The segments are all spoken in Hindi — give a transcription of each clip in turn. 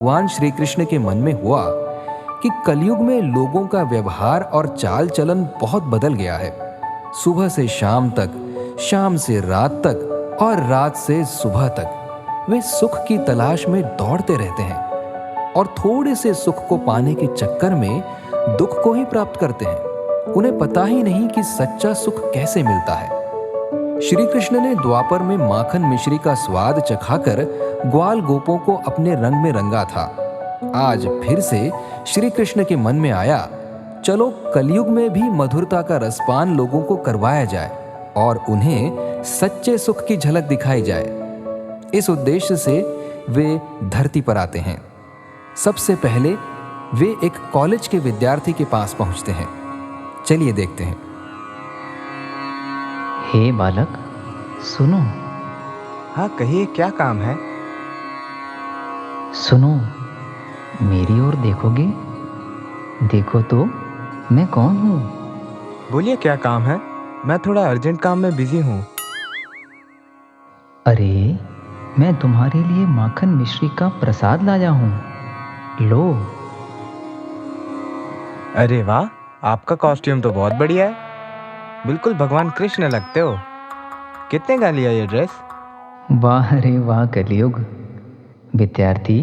भगवान श्री कृष्ण के मन में हुआ कि कलयुग में लोगों का व्यवहार और चाल चलन बहुत बदल गया है। सुबह से शाम तक, शाम से रात तक और रात से सुबह तक वे सुख की तलाश में दौड़ते रहते हैं और थोड़े से सुख को पाने के चक्कर में दुख को ही प्राप्त करते हैं। उन्हें पता ही नहीं कि सच्चा सुख कैसे मिलता है। श्री कृष्ण ने द्वापर में माखन मिश्री का स्वाद चखाकर ग्वाल गोपों को अपने रंग में रंगा था। आज फिर से श्री कृष्ण के मन में आया, चलो कलयुग में भी मधुरता का रसपान लोगों को करवाया जाए और उन्हें सच्चे सुख की झलक दिखाई जाए। इस उद्देश्य से वे धरती पर आते हैं। सबसे पहले वे एक कॉलेज के विद्यार्थी के पास पहुंचते हैं। चलिए देखते हैं। हे बालक, सुनो। हाँ कहिए, क्या काम है? सुनो, मेरी ओर देखोगे? देखो तो मैं कौन हूँ। बोलिए क्या काम है? मैं थोड़ा अर्जेंट काम में बिजी हूँ। अरे, मैं तुम्हारे लिए माखन मिश्री का प्रसाद लाया हूँ, लो। अरे वाह, आपका कॉस्ट्यूम तो बहुत बढ़िया है। बिल्कुल भगवान कृष्ण लगते हो। कितने का लिया ये ड्रेस? वाह रे वाह कलयुग। विद्यार्थी,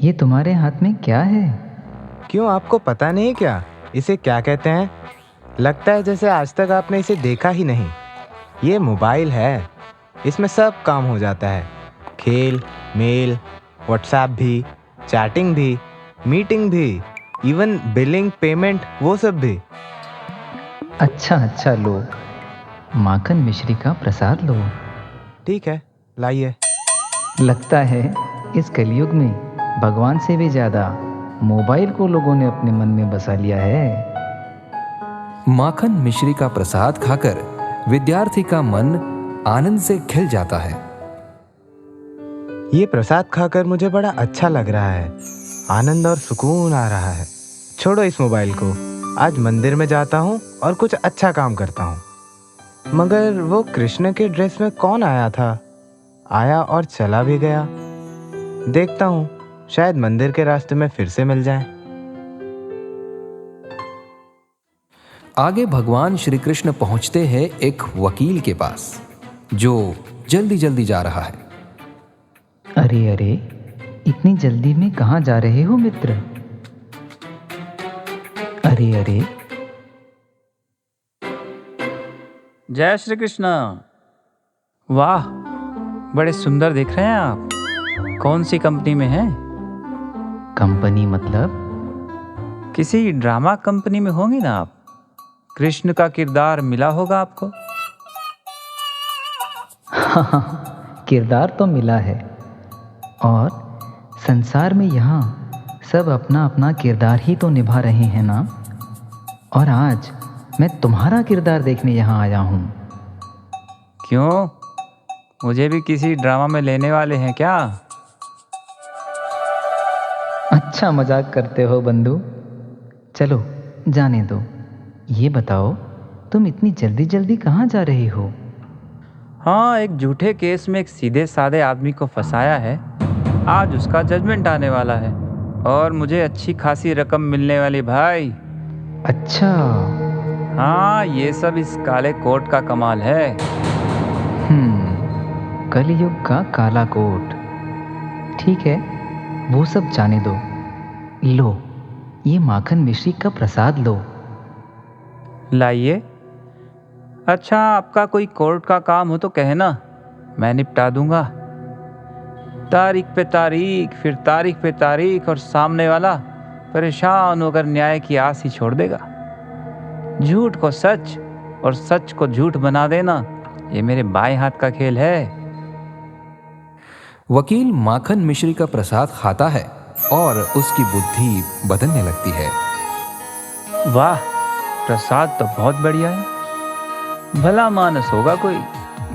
ये तुम्हारे हाथ में क्या है? क्यों, आपको पता नहीं क्या इसे क्या कहते हैं? लगता है जैसे आज तक आपने इसे देखा ही नहीं। ये मोबाइल है। इसमें सब काम हो जाता है। खेल, मेल, व्हाट्सएप भी, चैटिंग भी, मीटिंग भी, इवन बिलिंग, पेमेंट, वो सब भी। अच्छा लो, माखन मिश्री का प्रसाद लो। ठीक है, लाइए। लगता है इस कलयुग में भगवान से भी ज्यादा मोबाइल को लोगों ने अपने मन में बसा लिया है। माखन मिश्री का प्रसाद खाकर विद्यार्थी का मन आनंद से खिल जाता है। ये प्रसाद खाकर मुझे बड़ा अच्छा लग रहा है। आनंद और सुकून आ रहा है। छोड़ो इस मोबाइल को। आज मंदिर में जाता हूँ और कुछ अच्छा काम करता हूँ। मगर वो कृष्ण के ड्रेस में कौन आया था? आया और चला भी गया। देखता हूँ, शायद मंदिर के रास्ते में फिर से मिल जाए। आगे भगवान श्री कृष्ण पहुंचते हैं एक वकील के पास जो जल्दी जल्दी जा रहा है। अरे, इतनी जल्दी में कहाँ जा रहे हो मित्र? अरे, जय श्री कृष्ण। वाह, बड़े सुंदर दिख रहे हैं आप। कौन सी कंपनी में हैं? कंपनी मतलब? किसी ड्रामा कंपनी में होंगे ना आप। कृष्ण का किरदार मिला होगा आपको। किरदार तो मिला है, और संसार में यहाँ सब अपना अपना किरदार ही तो निभा रहे हैं ना। और आज मैं तुम्हारा किरदार देखने यहाँ आया हूँ। क्यों, मुझे भी किसी ड्रामा में लेने वाले हैं क्या? अच्छा मजाक करते हो बंधु। चलो जाने दो। ये बताओ, तुम इतनी जल्दी जल्दी कहाँ जा रहे हो? हाँ, एक झूठे केस में एक सीधे साधे आदमी को फंसाया है। आज उसका जजमेंट आने वाला है और मुझे अच्छी खासी रकम मिलने वाली भाई। अच्छा। हाँ, ये सब इस काले कोट का कमाल है। कलयुग का काला कोट। ठीक है, वो सब जाने दो। लो, ये माखन मिश्री का प्रसाद लो। लाइए। अच्छा, आपका कोई कोर्ट का काम हो तो कहना, मैं निपटा दूंगा। तारीख पे तारीख, फिर तारीख पे तारीख, और सामने वाला परेशान होकर न्याय की आस ही छोड़ देगा। झूठ को सच और सच को झूठ बना देना, ये मेरे बाएं हाथ का खेल है। वकील माखन मिश्री का प्रसाद खाता है और उसकी बुद्धि बदलने लगती है। वाह, प्रसाद तो बहुत बढ़िया है। भला मानस होगा कोई,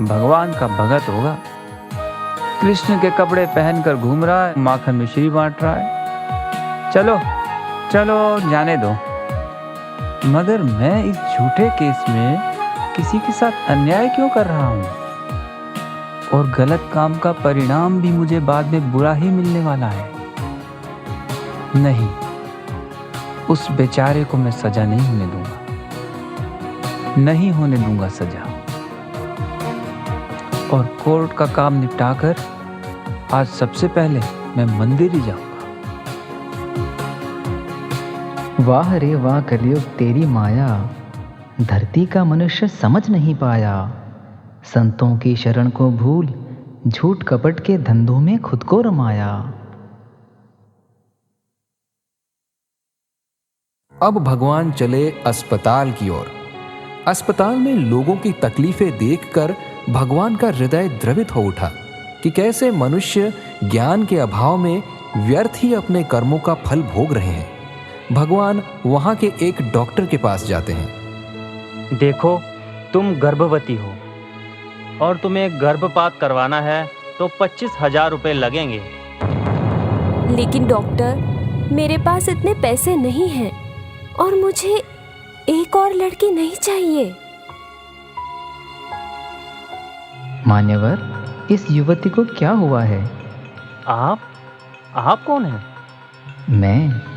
भगवान का भगत होगा। कृष्ण के कपड़े पहनकर घूम रहा है, माखन मिश्री बांट रहा है। चलो चलो, जाने दो। मगर मैं इस झूठे केस में किसी के साथ अन्याय क्यों कर रहा हूँ? और गलत काम का परिणाम भी मुझे बाद में बुरा ही मिलने वाला है। नहीं, उस बेचारे को मैं सजा नहीं होने दूंगा, नहीं होने दूंगा सजा। और कोर्ट का काम निपटाकर आज सबसे पहले मैं मंदिर ही जाऊंगा। वाह रे वाह कलयुग तेरी माया, धरती का मनुष्य समझ नहीं पाया। संतों की शरण को भूल, झूठ कपट के धंधों में खुद को रमाया। अब भगवान चले अस्पताल की ओर। अस्पताल में लोगों की तकलीफें देखकर भगवान का हृदय द्रवित हो उठा कि कैसे मनुष्य ज्ञान के अभाव में व्यर्थ ही अपने कर्मों का फल भोग रहे हैं। भगवान वहां के एक डॉक्टर के पास जाते हैं। देखो, तुम गर्भवती हो और तुम्हें गर्भपात करवाना है तो 25,000 रुपये लगेंगे। लेकिन डॉक्टर, मेरे पास इतने पैसे नहीं हैं और मुझे एक और लड़की नहीं चाहिए। मान्यवर, इस युवती को क्या हुआ है? आप कौन हैं? मैं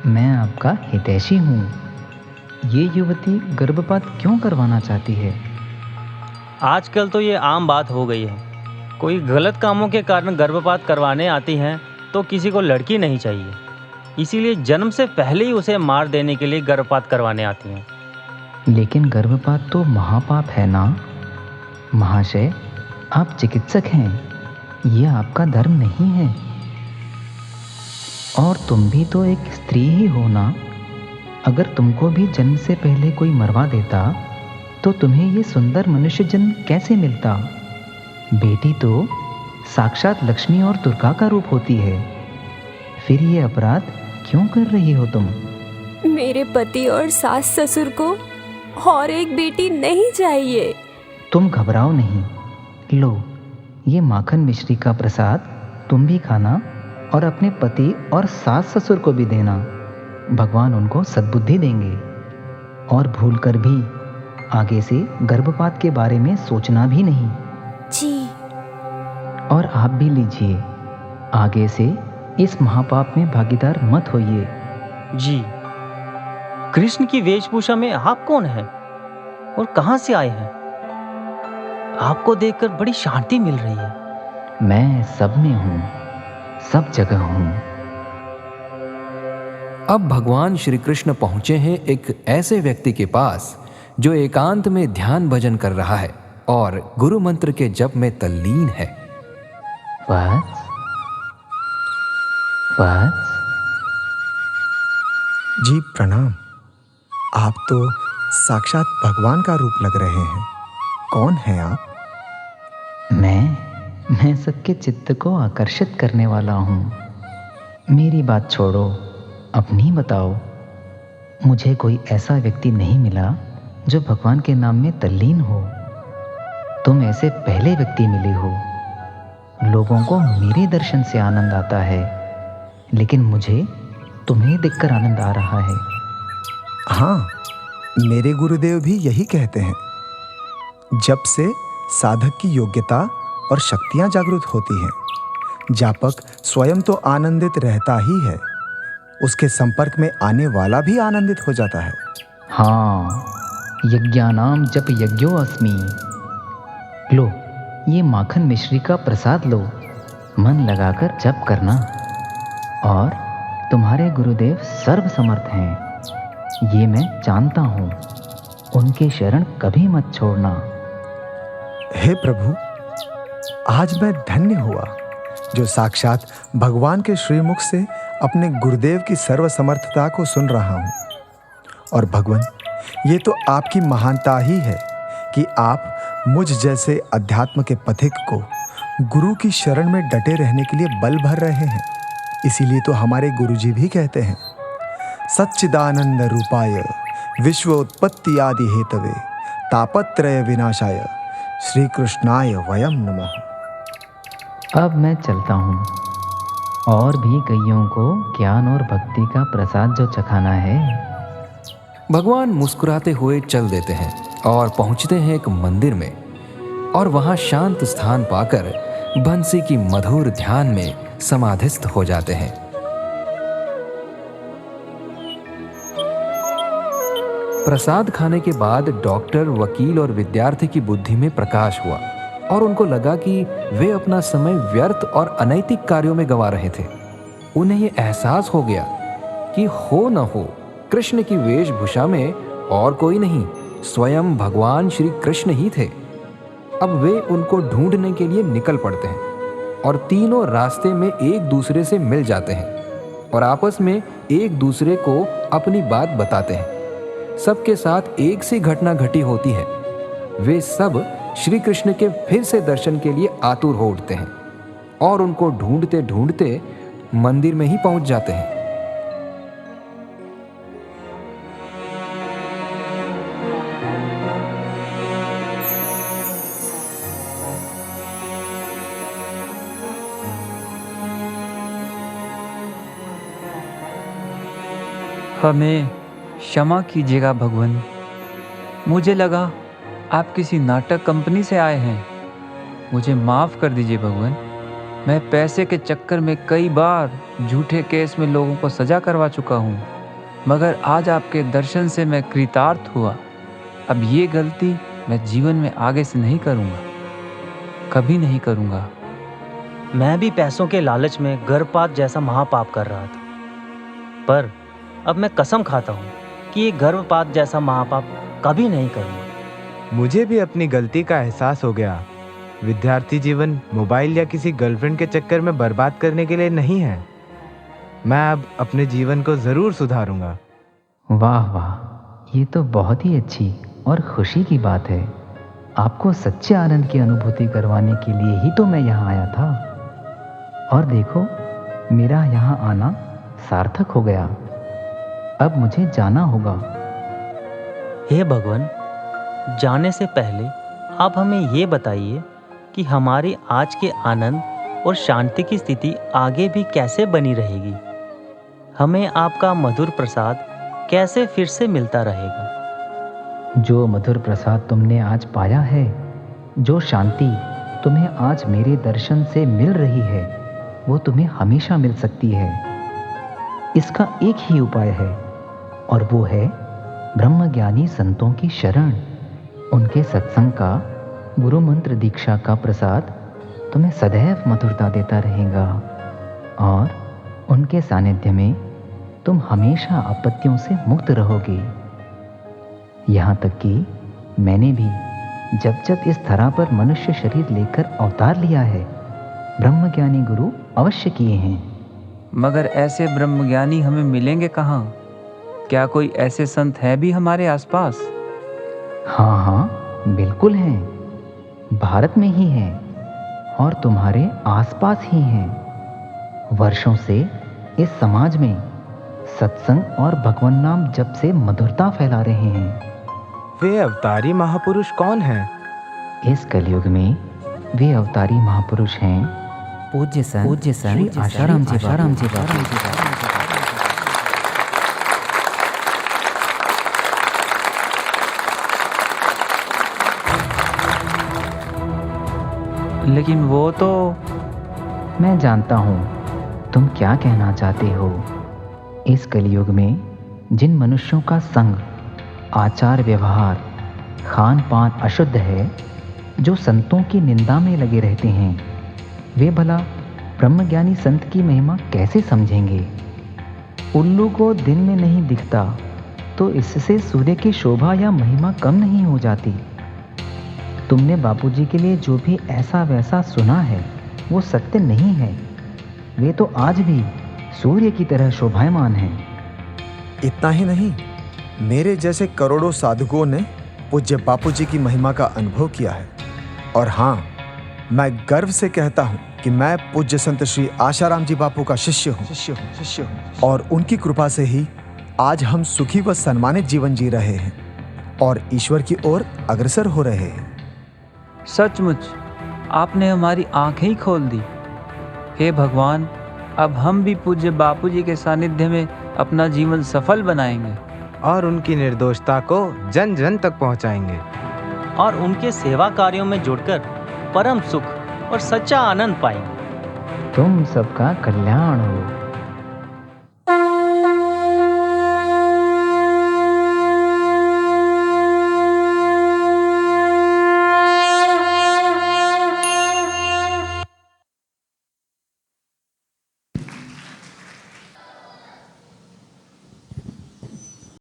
मैं आपका हितैषी हूँ। ये युवती गर्भपात क्यों करवाना चाहती है? आजकल तो ये आम बात हो गई है। कोई गलत कामों के कारण गर्भपात करवाने आती हैं तो किसी को लड़की नहीं चाहिए, इसीलिए जन्म से पहले ही उसे मार देने के लिए गर्भपात करवाने आती हैं। लेकिन गर्भपात तो महापाप है ना? महाशय, आप चिकित्सक हैं, ये आपका धर्म नहीं है। और तुम भी तो एक स्त्री ही हो ना। अगर तुमको भी जन्म से पहले कोई मरवा देता तो तुम्हें ये सुंदर मनुष्य जन्म कैसे मिलता? बेटी तो साक्षात लक्ष्मी और दुर्गा का रूप होती है। फिर ये अपराध क्यों कर रही हो तुम? मेरे पति और सास ससुर को और एक बेटी नहीं चाहिए। तुम घबराओ नहीं। लो, ये माखन मिश्री का प्रसाद तुम भी खाना और अपने पति और सास ससुर को भी देना। भगवान उनको सद्बुद्धि देंगे और भूलकर भी आगे से गर्भपात के बारे में सोचना भी नहीं। जी। और आप भी लीजिए, आगे से इस महापाप में भागीदार मत होइए। जी। कृष्ण की वेशभूषा में आप कौन हैं और कहां से आए हैं? आपको देखकर बड़ी शांति मिल रही है। मैं सब में हूँ, सब जगह हूँ। अब भगवान श्री कृष्ण पहुंचे हैं एक ऐसे व्यक्ति के पास जो एकांत में ध्यान भजन कर रहा है और गुरु मंत्र के जप में तल्लीन है। वत्स, वत्स। जी प्रणाम। आप तो साक्षात भगवान का रूप लग रहे हैं। कौन हैं आप? मैं सबके चित्त को आकर्षित करने वाला हूँ। मेरी बात छोड़ो, अपनी बताओ। मुझे कोई ऐसा व्यक्ति नहीं मिला जो भगवान के नाम में तल्लीन हो। तुम ऐसे पहले व्यक्ति मिले हो। लोगों को मेरे दर्शन से आनंद आता है, लेकिन मुझे तुम्हें देखकर आनंद आ रहा है। हाँ, मेरे गुरुदेव भी यही कहते हैं। जब से साधक की योग्यता और शक्तियां जागृत होती हैं, जापक स्वयं तो आनंदित रहता ही है, उसके संपर्क में आने वाला भी आनंदित हो जाता है। हाँ, यज्ञानाम जप यज्ञो अस्मि। लो, ये माखन मिश्री का प्रसाद लो, मन लगाकर जप करना। और तुम्हारे गुरुदेव सर्व समर्थ हैं, ये मैं जानता हूँ। उनके शरण कभी मत छोड़ना। हे प्रभु, आज मैं धन्य हुआ जो साक्षात भगवान के श्रीमुख से अपने गुरुदेव की सर्वसमर्थता को सुन रहा हूँ। और भगवान, ये तो आपकी महानता ही है कि आप मुझ जैसे अध्यात्म के पथिक को गुरु की शरण में डटे रहने के लिए बल भर रहे हैं। इसीलिए तो हमारे गुरुजी भी कहते हैं, सच्चिदानंद रूपाय विश्व उत्पत्ति आदि हेतवे तापत्रय विनाशाय श्री कृष्णाय वयम नमः। अब मैं चलता हूँ। और भी कईयों को ज्ञान और भक्ति का प्रसाद जो चखाना है। भगवान मुस्कुराते हुए चल देते हैं और पहुंचते हैं एक मंदिर में, और वहां शांत स्थान पाकर बंसी की मधुर ध्यान में समाधिस्थ हो जाते हैं। प्रसाद खाने के बाद डॉक्टर, वकील और विद्यार्थी की बुद्धि में प्रकाश हुआ और उनको लगा कि वे अपना समय व्यर्थ और अनैतिक कार्यों में गंवा रहे थे। उन्हें ये एहसास हो गया कि हो न हो कृष्ण की वेशभूषा में और कोई नहीं, स्वयं भगवान श्री कृष्ण ही थे। अब वे उनको ढूंढने के लिए निकल पड़ते हैं और तीनों रास्ते में एक दूसरे से मिल जाते हैं और आपस में एक दूसरे को अपनी बात बताते हैं। सबके साथ एक सी घटना घटी होती है। वे सब श्री कृष्ण के फिर से दर्शन के लिए आतुर हो उठते हैं और उनको ढूंढते ढूंढते मंदिर में ही पहुंच जाते हैं। हमें क्षमा कीजिएगा भगवान। मुझे लगा आप किसी नाटक कंपनी से आए हैं। मुझे माफ़ कर दीजिए भगवान। मैं पैसे के चक्कर में कई बार झूठे केस में लोगों को सज़ा करवा चुका हूँ, मगर आज आपके दर्शन से मैं कृतार्थ हुआ। अब ये गलती मैं जीवन में आगे से नहीं करूँगा, कभी नहीं करूँगा। मैं भी पैसों के लालच में गर्भपात जैसा महापाप कर रहा था, पर अब मैं कसम खाता हूँ कि ये गर्भपात जैसा महापाप कभी नहीं करूँगा। मुझे भी अपनी गलती का एहसास हो गया। विद्यार्थी जीवन मोबाइल या किसी गर्लफ्रेंड के चक्कर में बर्बाद करने के लिए नहीं है। मैं अब अपने जीवन को ज़रूर सुधारूंगा। वाह वाह, ये तो बहुत ही अच्छी और खुशी की बात है। आपको सच्चे आनंद की अनुभूति करवाने के लिए ही तो मैं यहाँ आया था। और देखो, मेरा यहाँ आना सार्थक हो गया। अब मुझे जाना होगा। हे भगवान, जाने से पहले आप हमें ये बताइए कि हमारे आज के आनंद और शांति की स्थिति आगे भी कैसे बनी रहेगी। हमें आपका मधुर प्रसाद कैसे फिर से मिलता रहेगा। जो मधुर प्रसाद तुमने आज पाया है, जो शांति तुम्हें आज मेरे दर्शन से मिल रही है, वो तुम्हें हमेशा मिल सकती है। इसका एक ही उपाय है और वो है ब्रह्मज्ञानी संतों की शरण। उनके सत्संग का, गुरु मंत्र दीक्षा का प्रसाद तुम्हें सदैव मधुरता देता रहेगा और उनके सानिध्य में तुम हमेशा आपत्तियों से मुक्त रहोगे। यहाँ तक कि मैंने भी जब जब इस धरा पर मनुष्य शरीर लेकर अवतार लिया है, ब्रह्मज्ञानी गुरु अवश्य किए हैं। मगर ऐसे ब्रह्मज्ञानी हमें मिलेंगे कहाँ? क्या कोई ऐसे संत हैं भी हमारे आसपास? हाँ हाँ, बिल्कुल हैं। भारत में ही हैं और तुम्हारे आसपास ही हैं। वर्षों से इस समाज में सत्संग और भगवान नाम जप से मधुरता फैला रहे हैं। वे अवतारी महापुरुष कौन हैं? इस कलयुग में वे अवतारी महापुरुष हैं पूज्य संत श्री आशाराम जी बाबा। लेकिन वो तो... मैं जानता हूँ तुम क्या कहना चाहते हो। इस कलयुग में जिन मनुष्यों का संग, आचार व्यवहार, खान पान अशुद्ध है, जो संतों की निंदा में लगे रहते हैं, वे भला ब्रह्मज्ञानी संत की महिमा कैसे समझेंगे। उल्लू को दिन में नहीं दिखता तो इससे सूर्य की शोभा या महिमा कम नहीं हो जाती। तुमने बापूजी के लिए जो भी ऐसा वैसा सुना है वो सत्य नहीं है। वे तो आज भी सूर्य की तरह शोभायमान हैं। इतना ही नहीं, मेरे जैसे करोड़ों साधुओं ने पूज्य बापूजी की महिमा का अनुभव किया है। और हाँ, मैं गर्व से कहता हूँ कि मैं पूज्य संत श्री आशाराम जी बापू का शिष्य हूँ और उनकी कृपा से ही आज हम सुखी व सम्मानित जीवन जी रहे हैं और ईश्वर की ओर अग्रसर हो रहे हैं। सचमुच आपने हमारी आंखें ही खोल दी। हे भगवान, अब हम भी पूज्य बापूजी के सानिध्य में अपना जीवन सफल बनाएंगे और उनकी निर्दोषता को जन जन तक पहुंचाएंगे और उनके सेवा कार्यों में जुड़कर परम सुख और सच्चा आनंद पाएंगे। तुम सबका कल्याण हो।